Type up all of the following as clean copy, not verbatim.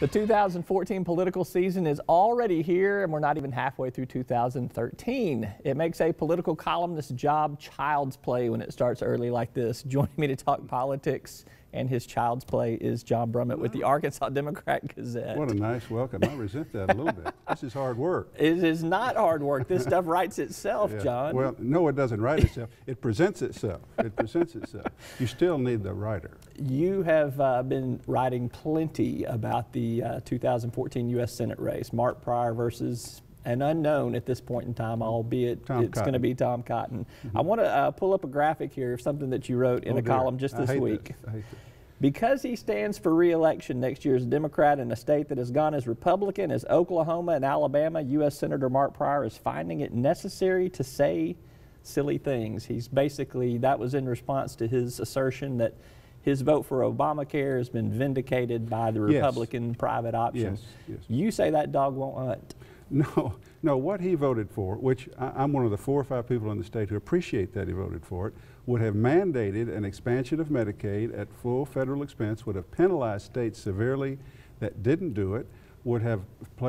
The 2014 political season is already here, and we're not even halfway through 2013. It makes a political columnist's job child's play when it starts early like this. Joining me to talk politics and his child's play is John Brummett with the Arkansas Democrat-Gazette. What a nice welcome. I resent that a little bit. This is hard work. It is not hard work. This stuff writes itself, Yeah. John. Well, no, it doesn't write itself. It presents itself. It presents itself. You still need the writer. You have been writing plenty about the 2014 U.S. Senate race, Mark Pryor versus an unknown at this point in time, albeit it's going to be Tom Cotton. I want to pull up a graphic here of something that you wrote in a column just this week. I hate this. Because he stands for re-election next year as a Democrat in a state that has gone as Republican as Oklahoma and Alabama, U.S. Senator Mark Pryor is finding it necessary to say silly things. He's basically, that was in response to his assertion that his vote for Obamacare has been vindicated by the Republican private option. Yes. You say that dog won't hunt. No, what he voted for, which I'm one of the 4 or 5 people in the state who appreciate that he voted for it, would have mandated an expansion of Medicaid at full federal expense, would have penalized states severely that didn't do it, would have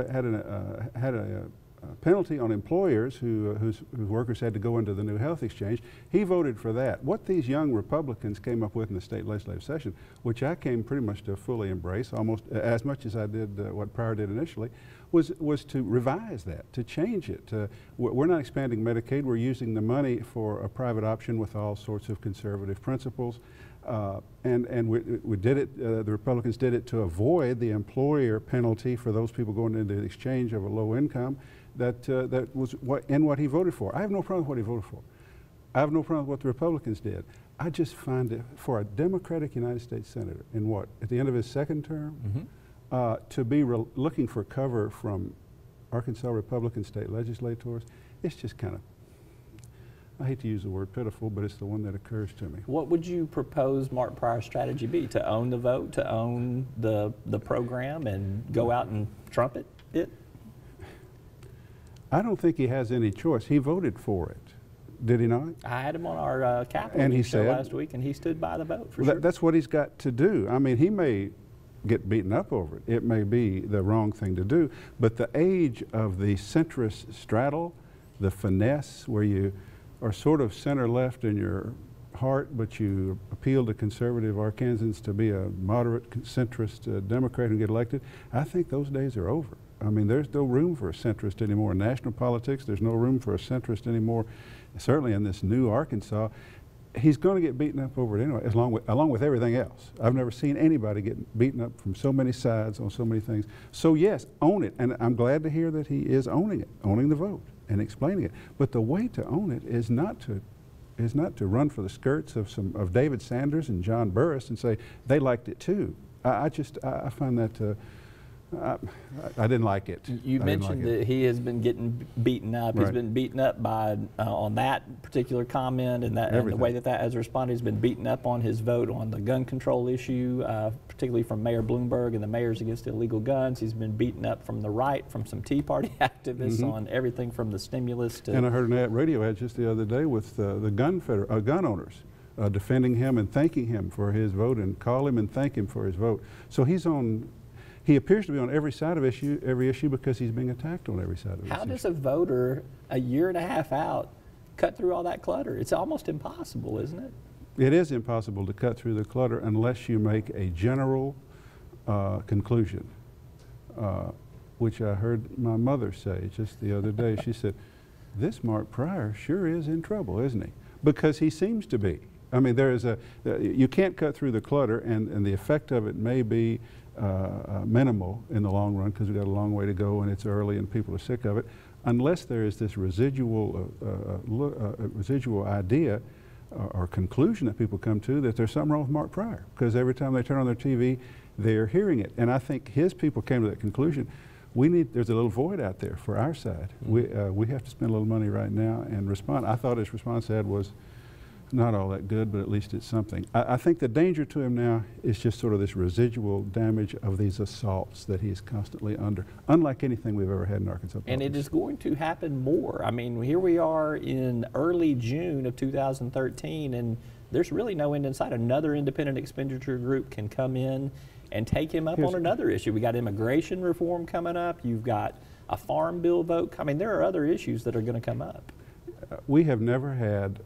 had a penalty on employers whose workers had to go into the new health exchange. He voted for that. What these young Republicans came up with in the state legislative session, which I came pretty much to fully embrace, almost as much as I did what Pryor did initially, was to revise that, to change it. We're not expanding Medicaid. We're using the money for a private option with all sorts of conservative principles. And we did it, the Republicans did it to avoid the employer penalty for those people going into the exchange of a low income. That was what he voted for. I have no problem with what he voted for. I have no problem with what the Republicans did. I just find it, for a Democratic United States Senator, at the end of his second term, to be looking for cover from Arkansas Republican state legislators, it's just kind of, I hate to use the word pitiful, but it's the one that occurs to me. What would you propose Mark Pryor's strategy be? To own the vote, to own the program, and go out and trumpet it? I don't think he has any choice. He voted for it, did he not? I had him on our Capitol show last week, and he stood by the vote for sure. That's what he's got to do. I mean, he may get beaten up over it. It may be the wrong thing to do, but the age of the centrist straddle, the finesse, where you are sort of center-left in your heart, but you appeal to conservative Arkansans to be a moderate centrist Democrat and get elected, I think those days are over. I mean, there's no room for a centrist anymore in national politics. There's no room for a centrist anymore, certainly in this new Arkansas. He's going to get beaten up over it anyway, along with everything else. I've never seen anybody get beaten up from so many sides on so many things. So yes, own it, and I'm glad to hear that he is owning it, owning the vote and explaining it. But the way to own it is not to run for the skirts of David Sanders and John Burris and say they liked it too. I find that. I didn't like it. You mentioned that he has been getting beaten up. Right. He's been beaten up by on that particular comment and the way that has responded. He's been beaten up on his vote on the gun control issue, particularly from Mayor Bloomberg and the mayors against illegal guns. He's been beaten up from the right, from some Tea Party activists on everything from the stimulus to. And I heard an radio ad just the other day with the gun owners defending him and thanking him for his vote, and call him and thank him for his vote. So he's on. He appears to be on every side of every issue because he's being attacked on every side of it. How does a voter, a year and a half out, cut through all that clutter? It's almost impossible, isn't it? It is impossible to cut through the clutter unless you make a general conclusion, which I heard my mother say just the other day. She said, "This Mark Pryor sure is in trouble, isn't he?" Because he seems to be. I mean, you can't cut through the clutter, and the effect of it may be minimal in the long run because we've got a long way to go and it's early and people are sick of it, unless there is this residual idea or conclusion that people come to that there's something wrong with Mark Pryor, because every time they turn on their TV, they're hearing it. And I think his people came to that conclusion. There's a little void out there for our side. We have to spend a little money right now and respond. I thought his response ad was not all that good, but at least it's something. I think the danger to him now is just sort of this residual damage of these assaults that he's constantly under, unlike anything we've ever had in Arkansas politics. And it is going to happen more. I mean, here we are in early June of 2013, and there's really no end in sight. Another independent expenditure group can come in and take him up on another issue. We got immigration reform coming up. You've got a farm bill vote coming. There are other issues that are going to come up. We have never had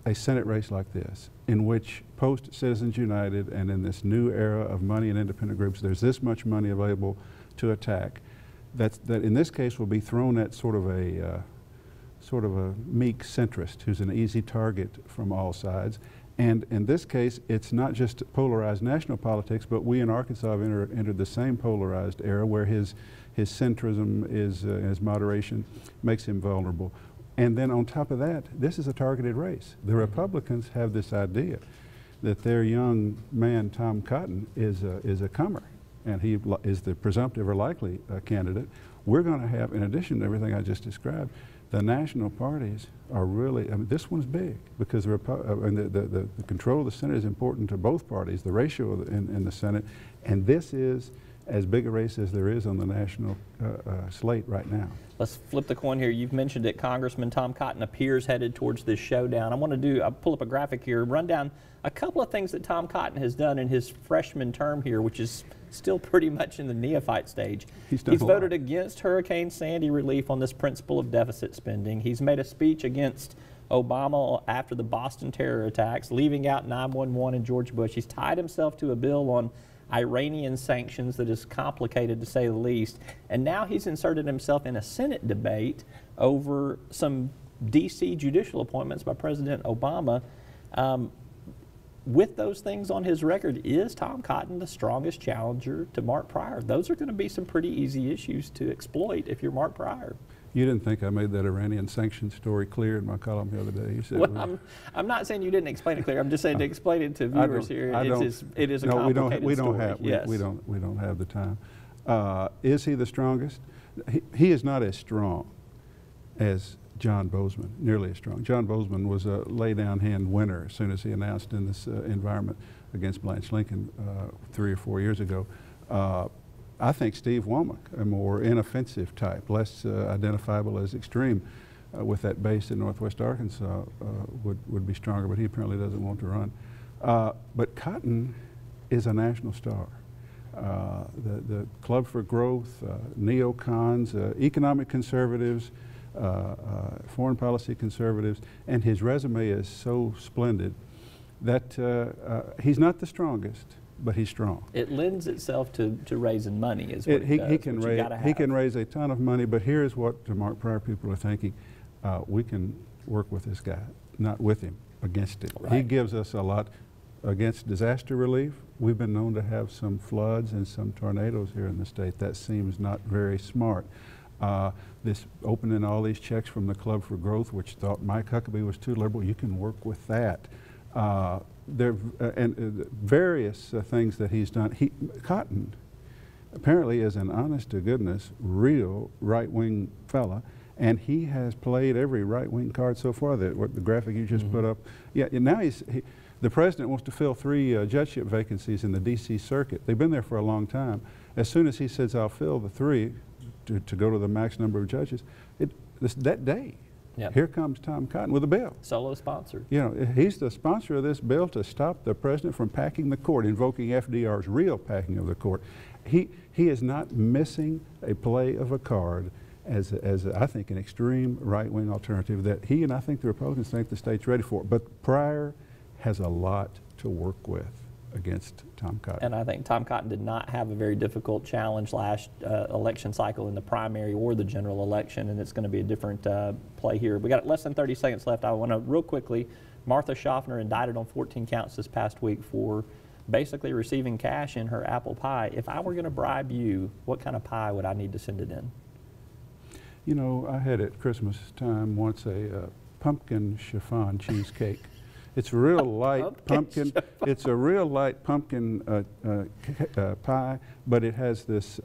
a Senate race like this, in which post Citizens United and in this new era of money and independent groups, there's this much money available to attack. That in this case will be thrown at sort of a meek centrist who's an easy target from all sides. And in this case, it's not just polarized national politics, but we in Arkansas have entered the same polarized era where his centrism his moderation makes him vulnerable. And then on top of that, this is a targeted race. The Republicans have this idea that their young man, Tom Cotton, is a comer, and he is the presumptive or likely candidate. We're going to have, in addition to everything I just described, the national parties are really, I mean, this one's big because the control of the Senate is important to both parties, the ratio in the Senate, and this is as big a race as there is on the national slate right now. Let's flip the coin here. You've mentioned it. Congressman Tom Cotton appears headed towards this showdown. I want to I'll pull up a graphic here, run down a couple of things that Tom Cotton has done in his freshman term here, which is still pretty much in the neophyte stage. He's voted against Hurricane Sandy relief on this principle of deficit spending. He's made a speech against Obama after the Boston terror attacks, leaving out 9/11 and George Bush. He's tied himself to a bill on Iranian sanctions that is complicated to say the least. And now he's inserted himself in a Senate debate over some D.C. judicial appointments by President Obama. With those things on his record, is Tom Cotton the strongest challenger to Mark Pryor? Those are going to be some pretty easy issues to exploit if you're Mark Pryor. You didn't think I made that Iranian sanction story clear in my column the other day? You said, well, I'm not saying you didn't explain it clear. I'm just saying to explain it to viewers here. It is a complicated story. We don't have the time. Is he the strongest? He is not as strong as John Bozeman, nearly as strong. John Bozeman was a lay-down hand winner as soon as he announced in this environment against Blanche Lincoln 3 or 4 years ago. I think Steve Womack, a more inoffensive type, less identifiable as extreme with that base in northwest Arkansas, would be stronger, but he apparently doesn't want to run. But Cotton is a national star. The Club for Growth, neocons, economic conservatives, foreign policy conservatives, and his resume is so splendid that he's not the strongest, but he's strong. It lends itself to raising money, is what he can raise a ton of money, but here's what the Mark Pryor people are thinking. We can work with this guy, not with him, against him. Right. He gives us a lot against disaster relief. We've been known to have some floods and some tornadoes here in the state. That seems not very smart. This opening all these checks from the Club for Growth, which thought Mike Huckabee was too liberal, you can work with that. Various things that he's done. Cotton apparently is an honest-to-goodness, real right-wing fella, and he has played every right-wing card so far. What the graphic you just put up. Yeah, and now the president wants to fill 3 judgeship vacancies in the D.C. circuit. They've been there for a long time. As soon as he says, I'll fill the 3 to go to the max number of judges, that day, yep, here comes Tom Cotton with a bill. Solo sponsor. You know, he's the sponsor of this bill to stop the president from packing the court, invoking FDR's real packing of the court. He is not missing a play of a card as I think, an extreme right-wing alternative that he and I think the Republicans think the state's ready for. But Pryor has a lot to work with against Tom Cotton. And I think Tom Cotton did not have a very difficult challenge last election cycle in the primary or the general election, and it's going to be a different play here. We got less than 30 seconds left. I want to real quickly, Martha Schaffner indicted on 14 counts this past week for basically receiving cash in her apple pie. If I were going to bribe you, what kind of pie would I need to send it in? You know, I had at Christmas time once a pumpkin chiffon cheesecake. It's a real light pumpkin. It's a real light pumpkin pie, but it has this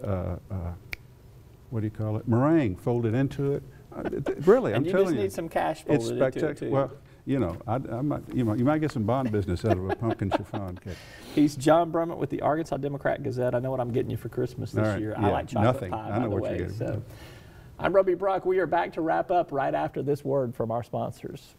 what do you call it? Meringue folded into it. Really, I'm telling you. And you just need some cash folded into it too. Well, you know, you might get some bond business out of a pumpkin chiffon cake. He's John Brummett with the Arkansas Democrat-Gazette. I know what I'm getting you for Christmas this year. Yeah, I like chocolate pie, by the way. So, I'm Roby Brock. We are back to wrap up right after this word from our sponsors.